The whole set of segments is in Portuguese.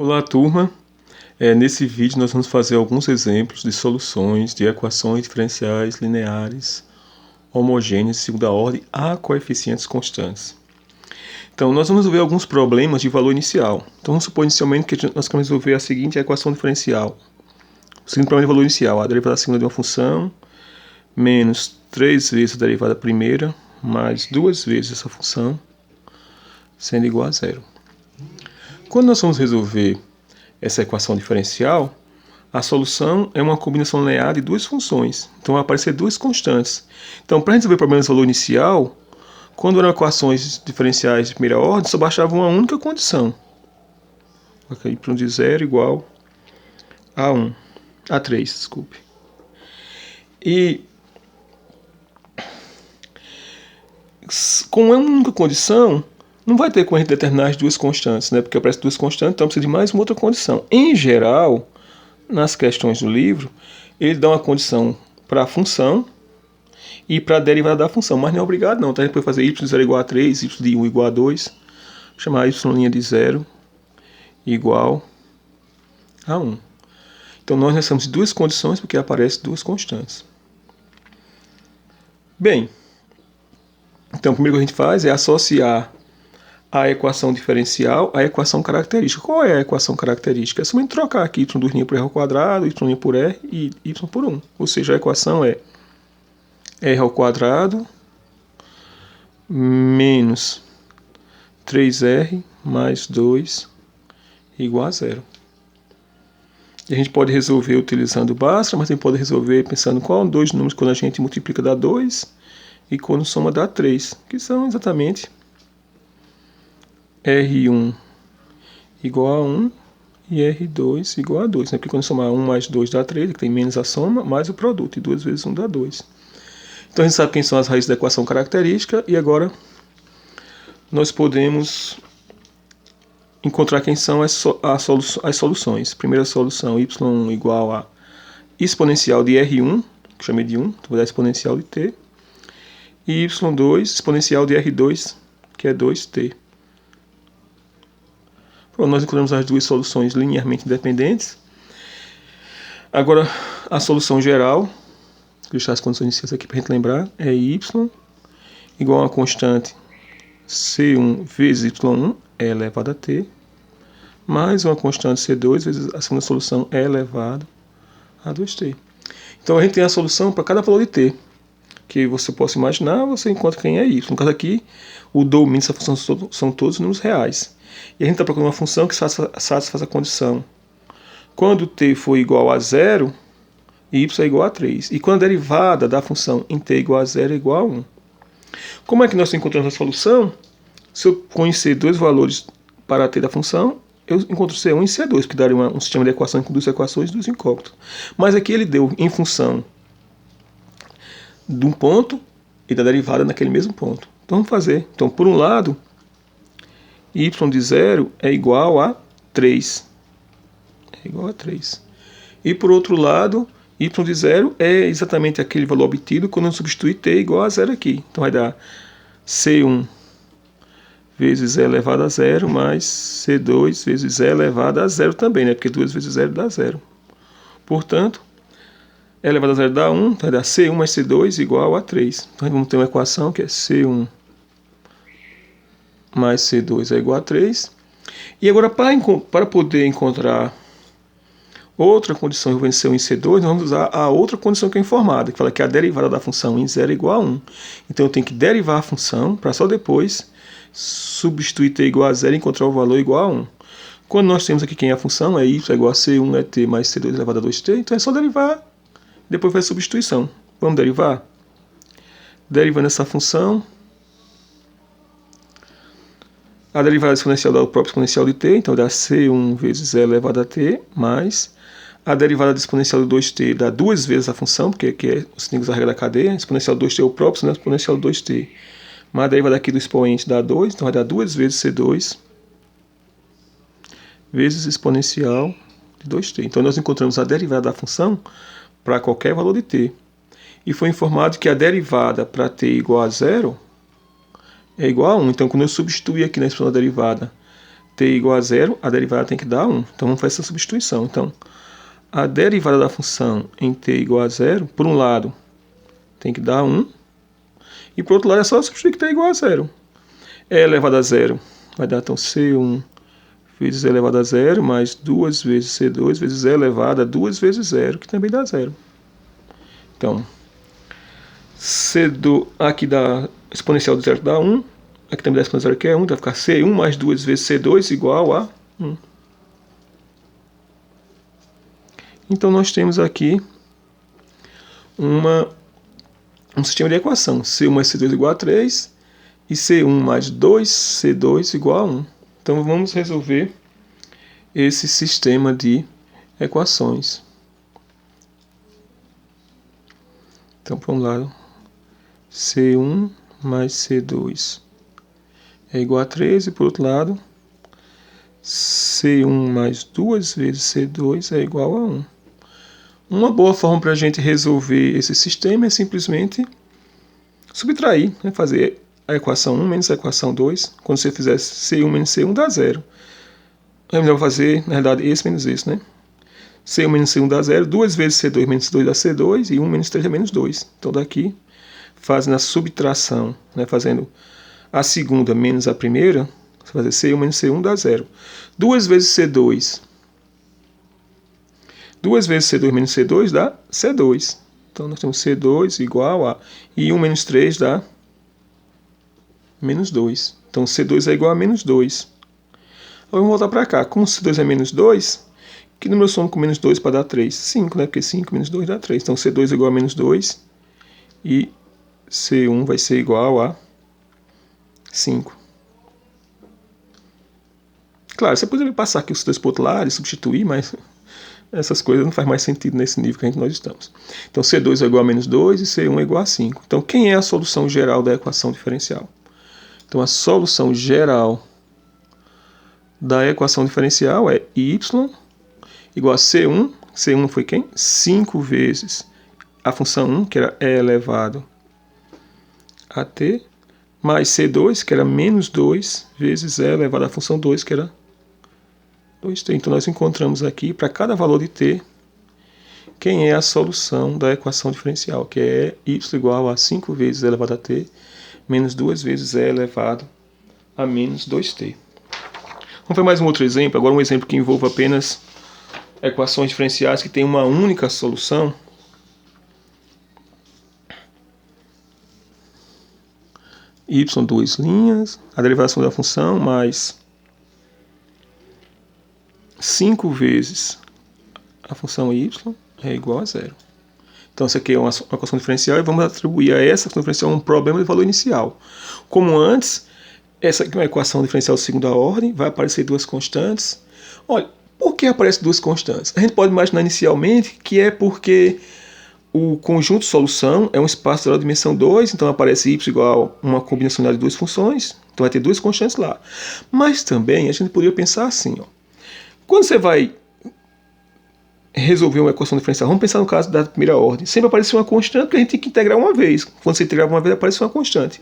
Olá, turma! Nesse vídeo nós vamos fazer alguns exemplos de soluções de equações diferenciais lineares homogêneas de segunda ordem a coeficientes constantes. Então, nós vamos ver alguns problemas de valor inicial. Então, vamos supor inicialmente que nós queremos resolver a seguinte equação diferencial. O seguinte problema de valor inicial, a derivada segunda de uma função menos 3 vezes a derivada primeira mais 2 vezes essa função sendo igual a zero. Quando nós vamos resolver essa equação diferencial, a solução é uma combinação linear de duas funções. Então vai aparecer duas constantes. Então, para resolver problemas de valor inicial, quando eram equações diferenciais de primeira ordem, só bastava uma única condição. Ok, y de 0 igual a 1. A 3, desculpe. E com uma única condição, não vai ter como a gente determinar as duas constantes, né? Porque aparecem duas constantes, então precisa de mais uma outra condição. Em geral, nas questões do livro, ele dá uma condição para a função e para a derivada da função, mas não é obrigado não. Então a gente pode fazer y de 0 igual a 3, y de 1 igual a 2, chamar y' de 0 igual a 1. Então nós temos duas condições porque aparecem duas constantes. Bem, então o primeiro que a gente faz é associar a equação diferencial à equação característica. Qual é a equação característica? É somente trocar aqui y do por r ao quadrado, y' por r e y por 1. Ou seja, a equação é r ao quadrado menos 3r mais 2 igual a zero. E a gente pode resolver utilizando o Bhaskara, mas também pode resolver pensando qual dois números quando a gente multiplica dá 2 e quando soma dá 3, que são exatamente R1 igual a 1 e R2 igual a 2, né? Porque quando somar 1 mais 2 dá 3, que tem menos a soma, mais o produto, e 2 vezes 1 dá 2. Então a gente sabe quem são as raízes da equação característica, e agora nós podemos encontrar quem são as soluções. Primeira solução, y igual a exponencial de R1, que eu chamei de 1, então vou dar exponencial de t, e y2, exponencial de R2, que é 2t. Pronto, nós encontramos as duas soluções linearmente independentes. Agora, a solução geral, vou deixar as condições iniciais aqui para a gente lembrar, é y igual a uma constante c1 vezes y1 é elevado a t, mais uma constante c2 vezes a segunda solução é elevado a 2t. Então a gente tem a solução para cada valor de t, que você possa imaginar, você encontra quem é y. No caso aqui, o domínio dessa função são todos números reais. E a gente está procurando uma função que satisfaz a condição. Quando t for igual a 0, y é igual a 3. E quando a derivada da função em t igual a 0 é igual a 1. Como é que nós encontramos a solução? Se eu conhecer dois valores para t da função, eu encontro C1 e C2, que daria um sistema de equação com duas equações e duas incógnitas. Mas aqui ele deu em função de um ponto e da derivada naquele mesmo ponto. Então vamos fazer. Então, por um lado, y de 0 é igual a 3. É igual a 3. E por outro lado, y de 0 é exatamente aquele valor obtido quando eu substituir t igual a 0 aqui. Então vai dar C1 vezes e elevado a 0 mais C2 vezes e elevado a 0 também, né? Porque 2 vezes 0 dá 0. Portanto, e elevado a 0 dá 1, vai dar C1 mais C2 igual a 3. Então vamos ter uma equação que é C1 mais C2 é igual a 3. E agora, para poder encontrar outra condição envolvendo C1 e C2, nós vamos usar a outra condição que é informada, que fala que a derivada da função em 0 é igual a 1. Então eu tenho que derivar a função para só depois substituir t igual a 0 e encontrar o valor igual a 1. Quando nós temos aqui quem é a função, é y é igual a C1 é t mais C2 elevado a 2t, então é só derivar, depois faz a substituição. Vamos derivar? Derivando essa função, a derivada exponencial dá o próprio exponencial de t, então dá C1 vezes e elevado a t, mais a derivada da exponencial de 2t dá duas vezes a função, porque aqui é os signos da regra da cadeia, a exponencial de 2t é o próprio exponencial de 2t. Mas a derivada aqui do expoente dá 2, então vai dar 2 vezes C2 vezes exponencial de 2t. Então nós encontramos a derivada da função para qualquer valor de t. E foi informado que a derivada para t igual a 0 é igual a 1. Então quando eu substituir aqui na expressão da derivada t igual a 0, a derivada tem que dar 1. Então vamos fazer essa substituição. Então, a derivada da função em t igual a 0, por um lado, tem que dar 1. E por outro lado é só substituir que t é igual a 0. E elevado a 0 vai dar então C1 vezes E elevado a 0, mais 2 vezes C2 vezes E elevado a 2 vezes 0, que também dá 0. Então, C2, aqui dá exponencial de 0 dá 1. Aqui também dá exponencial que é 1, então vai ficar C1 mais 2 vezes C2 igual a 1. Então nós temos aqui um sistema de equação. C1 mais C2 igual a 3 e C1 mais 2C2 igual a 1. Então vamos resolver esse sistema de equações. Então vamos lá. C1 mais C2 é igual a 3 e por outro lado C1 mais 2 vezes C2 é igual a 1. Uma boa forma para a gente resolver esse sistema é simplesmente subtrair, né? Fazer a equação 1 menos a equação 2. Quando você fizer C1 menos C1 dá 0. É melhor fazer, na verdade, esse menos esse, né? C1 menos C1 dá 0, 2 vezes C2 menos C2 dá C2 e 1 menos 3 é menos 2. Então daqui, fazendo a subtração, né? Fazendo a segunda menos a primeira, você vai fazer C1 menos C1 dá 0. 2 vezes C2. 2 vezes C2 menos C2 dá C2. Então nós temos C2 igual a... E 1 menos 3 dá menos 2. Então C2 é igual a menos 2. Agora vamos voltar para cá. Como C2 é menos 2, que número eu somo com menos 2 para dar 3? 5, né? Porque 5 menos 2 dá 3. Então C2 é igual a menos 2 e C1 vai ser igual a 5. Claro, você poderia passar aqui os dois para o outro lado e substituir, mas essas coisas não faz mais sentido nesse nível que nós estamos. Então C2 é igual a menos 2 e C1 é igual a 5. Então quem é a solução geral da equação diferencial? Então a solução geral da equação diferencial é y igual a C1. C1 foi quem? 5 vezes a função 1, que era e elevado a t, mais C2, que era menos 2, vezes e elevado à função 2, que era 2t. Então nós encontramos aqui, para cada valor de t, quem é a solução da equação diferencial, que é y igual a 5 vezes e elevado a t, menos 2 vezes e elevado a menos 2t. Vamos ver mais um outro exemplo, agora um exemplo que envolve apenas equações diferenciais que tem uma única solução. Y, 2 linhas, a derivação da função mais 5 vezes a função y é igual a 0. Então, essa aqui é uma equação diferencial e vamos atribuir a essa equação diferencial um problema de valor inicial. Como antes, essa aqui é uma equação diferencial de segunda ordem, vai aparecer duas constantes. Olha, por que aparecem duas constantes? A gente pode imaginar inicialmente que é porque o conjunto de solução é um espaço geral de dimensão 2, então aparece y igual a uma combinação de duas funções, então vai ter duas constantes lá. Mas também a gente poderia pensar assim, ó. Quando você vai resolver uma equação diferencial, vamos pensar no caso da primeira ordem, sempre aparece uma constante porque a gente tem que integrar uma vez. Quando você integrar uma vez, aparece uma constante.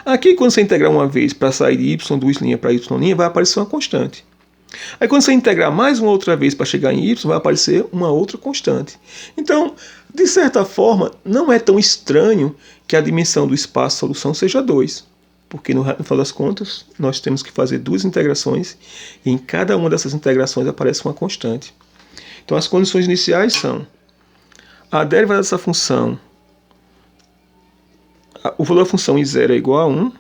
Aqui, quando você integrar uma vez para sair de y, 2 linha para y linha, vai aparecer uma constante. Aí quando você integrar mais uma outra vez para chegar em y, vai aparecer uma outra constante. Então, de certa forma, não é tão estranho que a dimensão do espaço solução seja 2. Porque no final das contas, nós temos que fazer duas integrações e em cada uma dessas integrações aparece uma constante. Então as condições iniciais são a derivada dessa função, o valor da função em 0 é igual a 1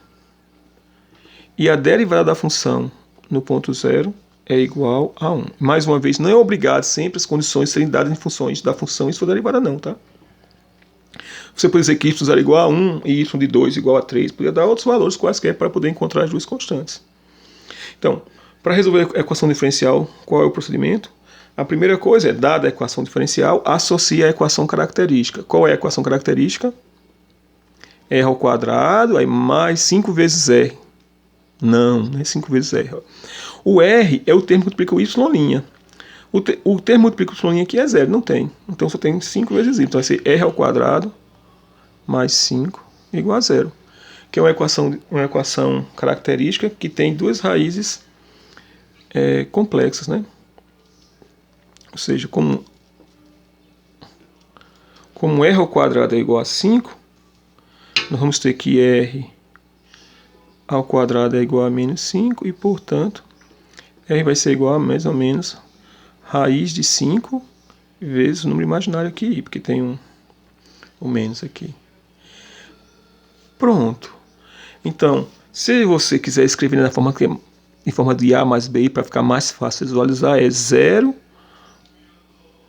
e a derivada da função no ponto 0 é igual a 1. Mais uma vez, não é obrigado sempre as condições serem dadas em funções da função e sua derivada não, tá? Você pode dizer que y era igual a 1 e y de 2 igual a 3. Poderia dar outros valores quaisquer para poder encontrar as duas constantes. Então, para resolver a equação diferencial, qual é o procedimento? A primeira coisa é, dada a equação diferencial, associa a equação característica. Qual é a equação característica? R ao quadrado, aí mais 5 vezes R. Não é 5 vezes R. O R é o termo que multiplica o y'. O termo que multiplica o y' aqui é 0, não tem. Então só tem 5 vezes y. Então vai ser R ao quadrado mais 5 igual a 0. Que é uma equação característica que tem duas raízes complexas, né? Ou seja, como r ao quadrado é igual a 5, nós vamos ter que r ao quadrado é igual a menos 5 e, portanto, r vai ser igual a mais ou menos raiz de 5 vezes o número imaginário aqui, i, porque tem um menos aqui. Pronto. Então, se você quiser escrever em forma de a mais b, para ficar mais fácil visualizar, é 0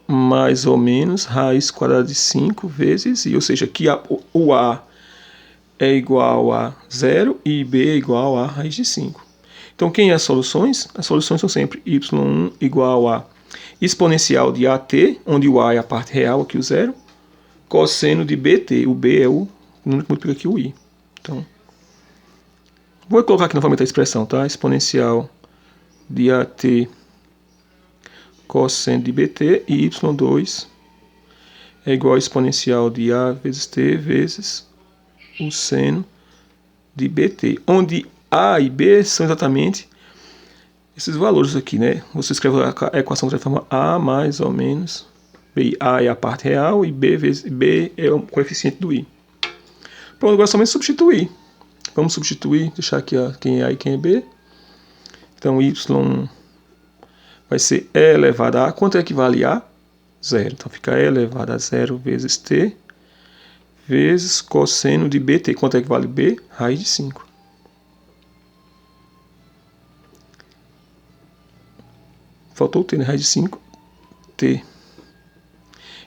mais ou menos raiz quadrada de 5 vezes i, ou seja, aqui o a é igual a 0 e b é igual a raiz de 5. Então, quem é as soluções? As soluções são sempre y1 igual a exponencial de at, onde o a é a parte real, aqui o 0, cosseno de bt, o b é o número que multiplica aqui o i. Então, vou colocar aqui novamente a expressão, tá? Exponencial de at cosseno de bt e y2 é igual a exponencial de a vezes t vezes o seno de bt, onde a e b são exatamente esses valores aqui, né? Você escreve a equação de forma a mais ou menos b. A é a parte real e b vezes b é o coeficiente do i. Pronto, agora é somente substituir. Vamos substituir, deixar aqui quem é a e quem é b. Então, y vai ser e elevado a. Quanto equivale a? 0. Então, fica e elevado a 0 vezes t vezes cosseno de bt. Quanto equivale b? Raiz de 5. Faltou o t, né? Raiz de 5, t.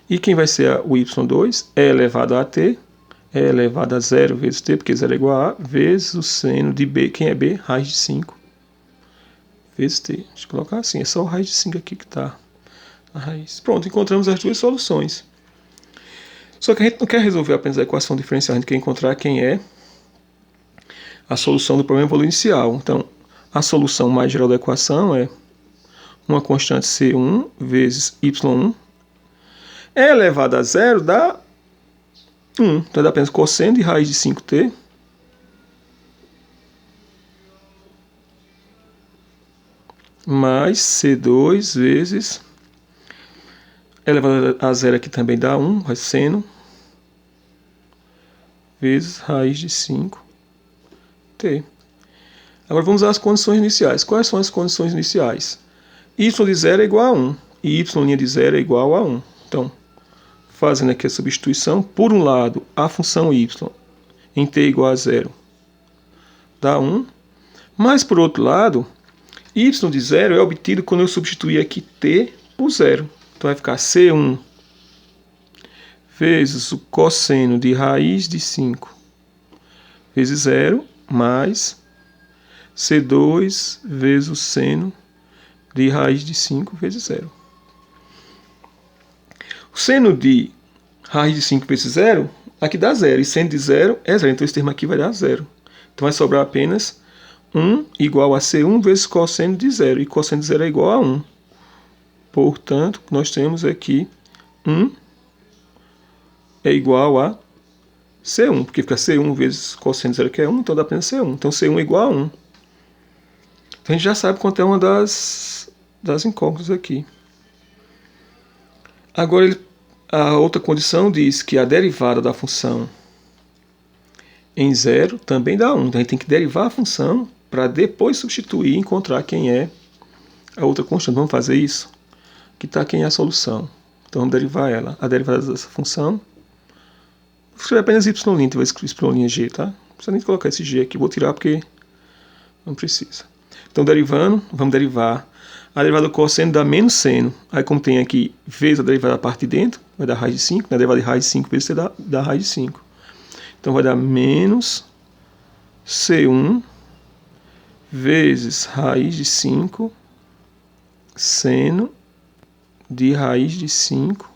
E quem vai ser o y2? E elevado a t. E elevado a 0 vezes t, porque 0 é igual a vezes o seno de b. Quem é b? Raiz de 5 vezes t. Deixa eu colocar assim, é só o raiz de 5 aqui que está na raiz. Pronto, encontramos as duas soluções. Só que a gente não quer resolver apenas a equação diferencial, a gente quer encontrar quem é a solução do problema valor inicial. Então, a solução mais geral da equação é uma constante C1 vezes Y1 é elevado a 0 dá 1. Então, dá apenas cosseno de raiz de 5t mais C2 vezes elevado a 0 aqui também dá 1, vai seno vezes raiz de 5t. Agora vamos às condições iniciais. Quais são as condições iniciais? Y de 0 é igual a 1 e y' de 0 é igual a 1. Então, fazendo aqui a substituição, por um lado, a função y em t igual a 0 dá 1, mas por outro lado, y de 0 é obtido quando eu substituir aqui t por 0. Então vai ficar C1 vezes o cosseno de raiz de 5 vezes 0 mais C2 vezes o seno de raiz de 5 vezes 0. O seno de raiz de 5 vezes 0, aqui dá 0, e seno de 0 é 0, então esse termo aqui vai dar 0. Então vai sobrar apenas 1 igual a C1 vezes cosseno de 0, e cosseno de 0 é igual a 1. Portanto, nós temos aqui 1 é igual a C1, porque fica C1 vezes cosseno de 0, que é 1, então dá apenas C1. Então C1 é igual a 1. Então a gente já sabe quanto é uma das incógnitas aqui. Agora, a outra condição diz que a derivada da função em 0 também dá 1. Então a gente tem que derivar a função para depois substituir e encontrar quem é a outra constante. Vamos fazer isso? Aqui está quem é a solução. Então vamos derivar ela. A derivada dessa função. Vou escrever apenas y', então vou escrever y', tá? Não precisa nem colocar esse g aqui. Vou tirar porque não precisa. Então derivando, vamos derivar a derivada do cosseno dá menos seno. Aí como tem aqui vezes a derivada da parte de dentro, vai dar raiz de 5. A derivada de raiz de 5 vezes você dá raiz de 5. Então vai dar menos C1 vezes raiz de 5 seno de raiz de 5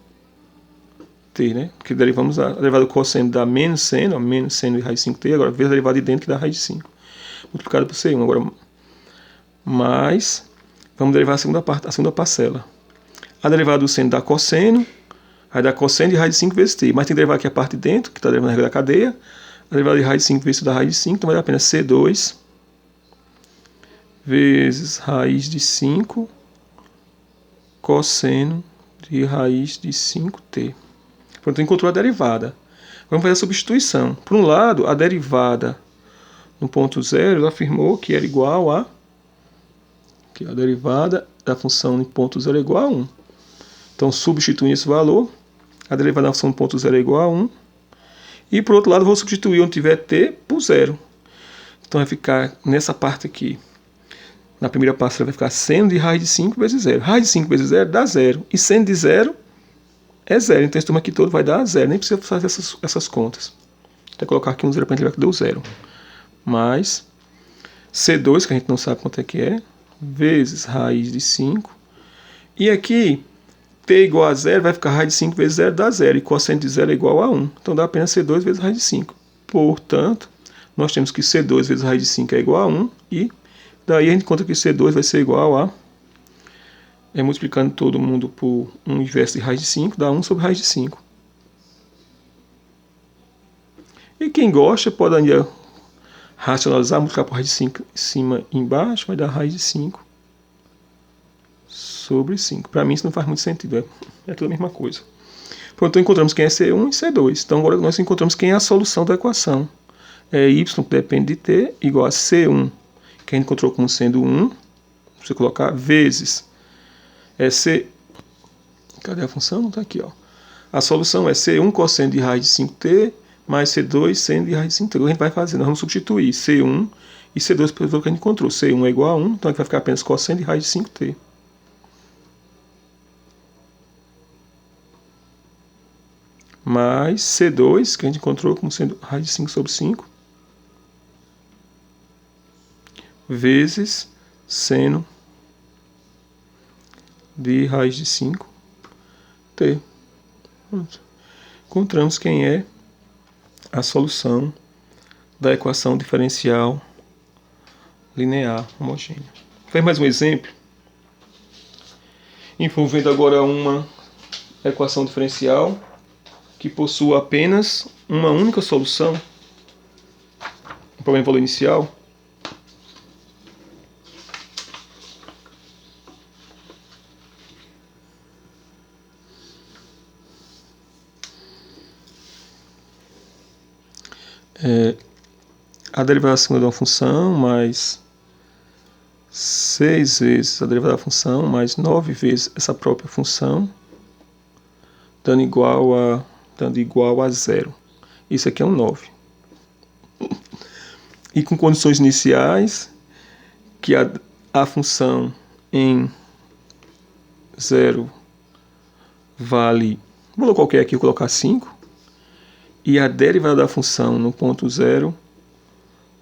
t, né? Porque derivamos a derivada do cosseno dá menos seno de raiz de 5t, agora vezes a derivada de dentro que dá raiz de 5. Multiplicado por C1. Agora mais, vamos derivar a segunda parcela. A derivada do seno dá cosseno, aí dá cosseno de raiz de 5 vezes t. Mas tem que derivar aqui a parte de dentro, que está derivando a regra da cadeia. A derivada de raiz de 5 vezes da raiz de 5, então vai dar apenas C2 vezes raiz de 5 cosseno de raiz de 5t. Pronto, encontrou a derivada. Vamos fazer a substituição. Por um lado, a derivada no ponto zero, ela afirmou que era igual a... que a derivada da função no ponto zero é igual a 1. Então, substituindo esse valor, a derivada da função no ponto zero é igual a 1. E, por outro lado, vou substituir onde tiver t por zero. Então, vai ficar nessa parte aqui. Na primeira parcela vai ficar seno de raiz de 5 vezes zero. Raiz de 5 vezes zero dá zero. E seno de zero é zero. Então, esse termo aqui todo vai dar zero. Nem precisa fazer essas contas. Vou colocar aqui um zero para a gente ver que deu zero. Mais C2, que a gente não sabe quanto é que é, vezes raiz de 5. E aqui, t igual a zero, vai ficar raiz de 5 vezes zero, dá zero. E cosseno de zero é igual a 1. Então, dá apenas C2 vezes raiz de 5. Portanto, nós temos que C2 vezes raiz de 5 é igual a 1. E daí a gente conta que C2 vai ser igual a... multiplicando todo mundo por 1 inverso de raiz de 5, dá 1 sobre raiz de 5. E quem gosta pode ainda racionalizar, multiplicar por raiz de 5 em cima e embaixo, vai dar raiz de 5 sobre 5. Para mim isso não faz muito sentido, é tudo a mesma coisa. Pronto, então encontramos quem é C1 e C2. Então agora nós encontramos quem é a solução da equação. É y, que depende de t, igual a C1, que a gente encontrou como sendo 1, você colocar, vezes C... Cadê a função? Não está aqui, ó. A solução é C1 cosseno de raiz de 5t, mais C2 seno de raiz de 5t. A gente vai fazer, nós vamos substituir C1 e C2 pelo valor que a gente encontrou. C1 é igual a 1, então aqui vai ficar apenas cosseno de raiz de 5t. Mais C2, que a gente encontrou como sendo raiz de 5 sobre 5, vezes seno de raiz de 5t. Pronto. Encontramos quem é a solução da equação diferencial linear homogênea. Faz mais um exemplo, envolvendo agora uma equação diferencial que possua apenas uma única solução, um problema de valor inicial. A derivada segunda de uma função mais 6 vezes a derivada da função mais 9 vezes essa própria função, dando igual a zero. Isso aqui é um 9. E com condições iniciais, que a função em 0 vale, vou qualquer aqui, vou colocar 5, e a derivada da função no ponto 0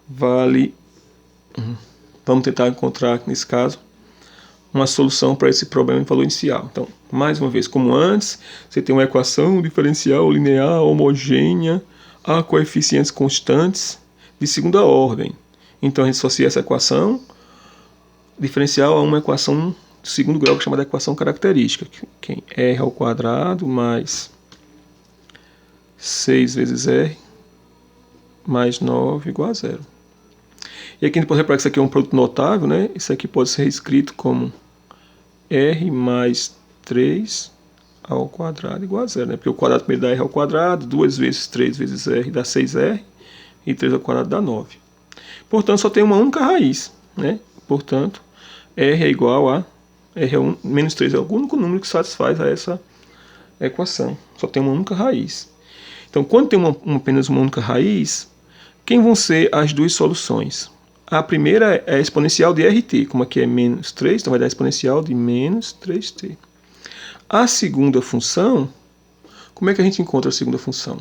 vale, vamos tentar encontrar, nesse caso, uma solução para esse problema de valor inicial. Então, mais uma vez, como antes, você tem uma equação diferencial linear homogênea a coeficientes constantes de segunda ordem. Então, a gente associa essa equação diferencial a uma equação de segundo grau, que é chamada equação característica, que é r ao quadrado mais 6 vezes r mais 9 igual a zero. E aqui a gente pode reparar que isso aqui é um produto notável, né? Isso aqui pode ser escrito como r mais 3 ao quadrado igual a zero, né? Porque o quadrado primeiro dá r ao quadrado, 2 vezes 3 vezes r dá 6r, e 3 ao quadrado dá 9. Portanto, só tem uma única raiz, né? Portanto, r é igual a... menos 3 é o único número que satisfaz a essa equação. Só tem uma única raiz. Então, quando tem apenas uma única raiz, quem vão ser as duas soluções? A primeira é a exponencial de RT, como aqui é menos 3, então vai dar a exponencial de menos 3t. A segunda função, como é que a gente encontra a segunda função?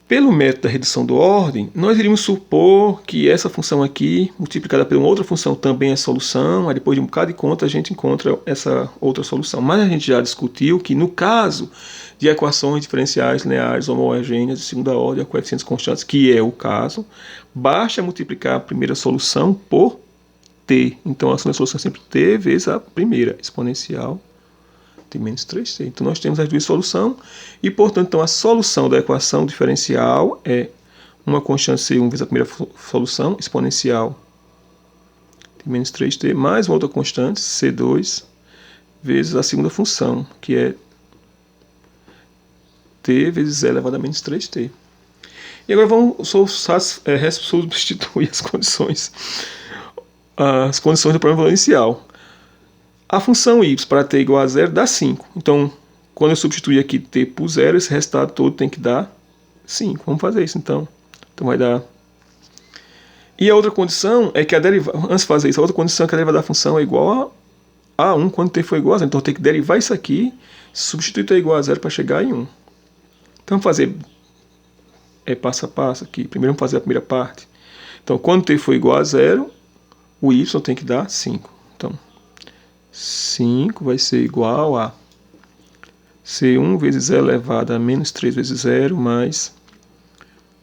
Pelo método da redução de ordem, nós iríamos supor que essa função aqui, multiplicada por uma outra função, também é solução, aí depois de um bocado de conta a gente encontra essa outra solução. Mas a gente já discutiu que no caso de equações diferenciais lineares homogêneas de segunda ordem a coeficientes constantes, que é o caso, basta multiplicar a primeira solução por t. Então a segunda solução é sempre t vezes a primeira, exponencial de menos 3t. Então nós temos as duas soluções e, portanto, então, a solução da equação diferencial é uma constante C1 vezes a primeira solução, exponencial de menos 3t, mais uma outra constante, C2, vezes a segunda função, que é t vezes e elevado a menos 3t. E agora vamos substituir as condições do problema exponencial. A função y para t igual a 0 dá 5. Então, quando eu substituir aqui t por 0, esse resultado todo tem que dar 5. Vamos fazer isso então. Então vai dar... E a outra condição é que a derivada... Antes de fazer isso, a outra condição é que a derivada da função é igual a 1 quando t for igual a 0. Então eu tenho que derivar isso aqui, substituir t igual a 0 para chegar em 1. Então vamos fazer passo a passo aqui. Primeiro vamos fazer a primeira parte. Então quando t for igual a 0, o y tem que dar 5. Então 5 vai ser igual a C1 vezes e elevado a menos 3 vezes 0 mais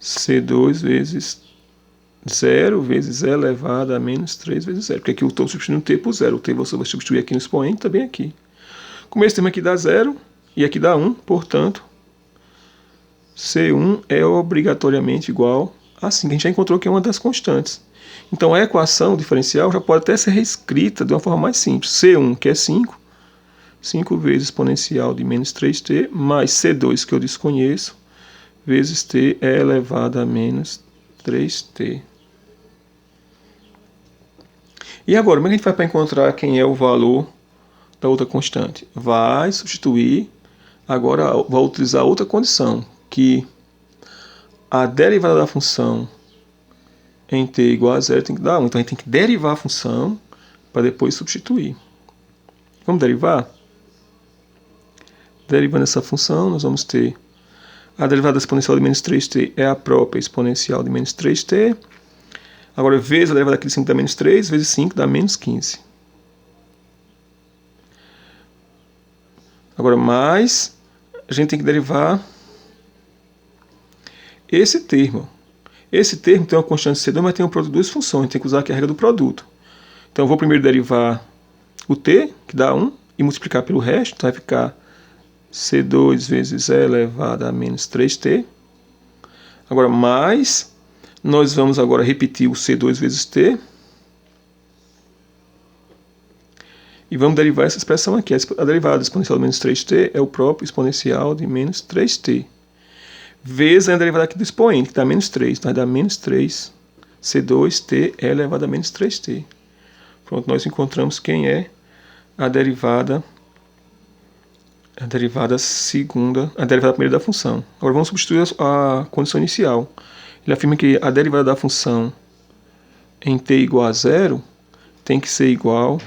C2 vezes 0 vezes e elevado a menos 3 vezes 0. Porque aqui eu estou substituindo t por 0. O t você vai substituir aqui no expoente, também aqui. Como esse termo aqui dá 0 e aqui dá 1, portanto, C1 é obrigatoriamente igual a 5. A gente já encontrou que é uma das constantes. Então a equação diferencial já pode até ser reescrita de uma forma mais simples. C1, que é 5, 5 vezes exponencial de menos 3t, mais C2, que eu desconheço, vezes t é elevado a menos 3t. E agora, como é que a gente faz para encontrar quem é o valor da outra constante? Vai substituir, agora vai utilizar outra condição, que a derivada da função em t igual a 0 tem que dar 1. Então a gente tem que derivar a função para depois substituir. Vamos derivar? Derivando essa função, nós vamos ter a derivada exponencial de menos 3t é a própria exponencial de menos 3t. Agora, vezes a derivada aqui de 5 dá menos 3, vezes 5 dá menos 15. Agora, mais, a gente tem que derivar esse termo. Esse termo tem uma constante C2, mas tem um produto de duas funções. Tem que usar aqui a regra do produto. Então, eu vou primeiro derivar o t, que dá 1, e multiplicar pelo resto. Então, vai ficar C2 vezes e elevado a menos 3t. Agora, mais, nós vamos agora repetir o C2 vezes t. E vamos derivar essa expressão aqui. A derivada exponencial de menos 3t é o próprio exponencial de menos 3t. Vezes a derivada aqui do expoente, que dá menos 3. Então, vai dar menos 3 C2t é elevado a menos 3t. Pronto, nós encontramos quem é a derivada segunda, a derivada primeira da função. Agora vamos substituir a condição inicial. Ele afirma que a derivada da função em t igual a 0 tem que ser igual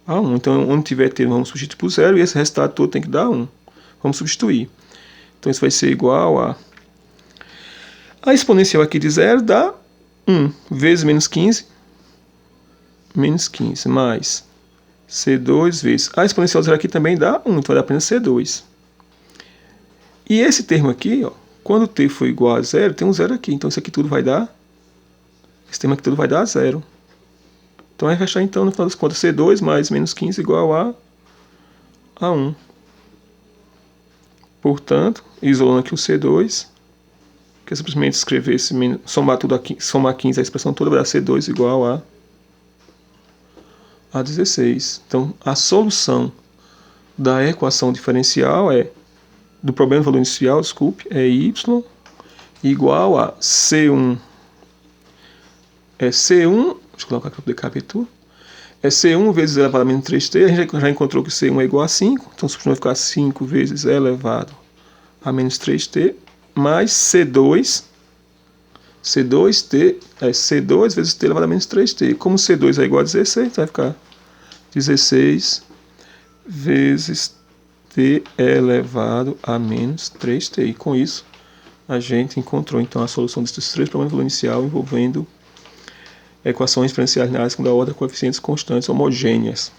a 1. Então, onde tiver t, vamos substituir por 0 e esse resultado todo tem que dar 1. Vamos substituir. Então, isso vai ser igual a exponencial aqui de 0 dá 1 vezes menos 15, mais C2 vezes... A exponencial de 0 aqui também dá 1, então vai dar apenas C2. E esse termo aqui, ó, quando t for igual a 0, tem um 0 aqui. Então, isso aqui tudo vai dar... Esse termo aqui tudo vai dar 0. Então, vai restar, então, no final das contas, C2 mais menos 15 igual a 1. Portanto, isolando aqui o C2, que é simplesmente escrever esse somar tudo aqui, somar 15, a expressão toda vai dar C2 igual a 16. Então, a solução da equação diferencial do problema do valor inicial, desculpe, é y igual a C1. Deixa eu colocar aqui para poder caber tudo. É C1 vezes e elevado a menos 3t. A gente já encontrou que C1 é igual a 5. Então, vai ficar 5 vezes e elevado a menos 3t. Mais C2. C2t é C2 vezes t elevado a menos 3t. Como C2 é igual a 16, vai ficar 16 vezes t elevado a menos 3t. E com isso, a gente encontrou então a solução desses três problemas do valor inicial envolvendo equações diferenciais lineares com da ordem de coeficientes constantes homogêneas.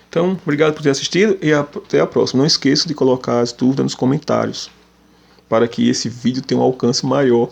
Então, obrigado por ter assistido e até a próxima. Não esqueça de colocar as dúvidas nos comentários para que esse vídeo tenha um alcance maior.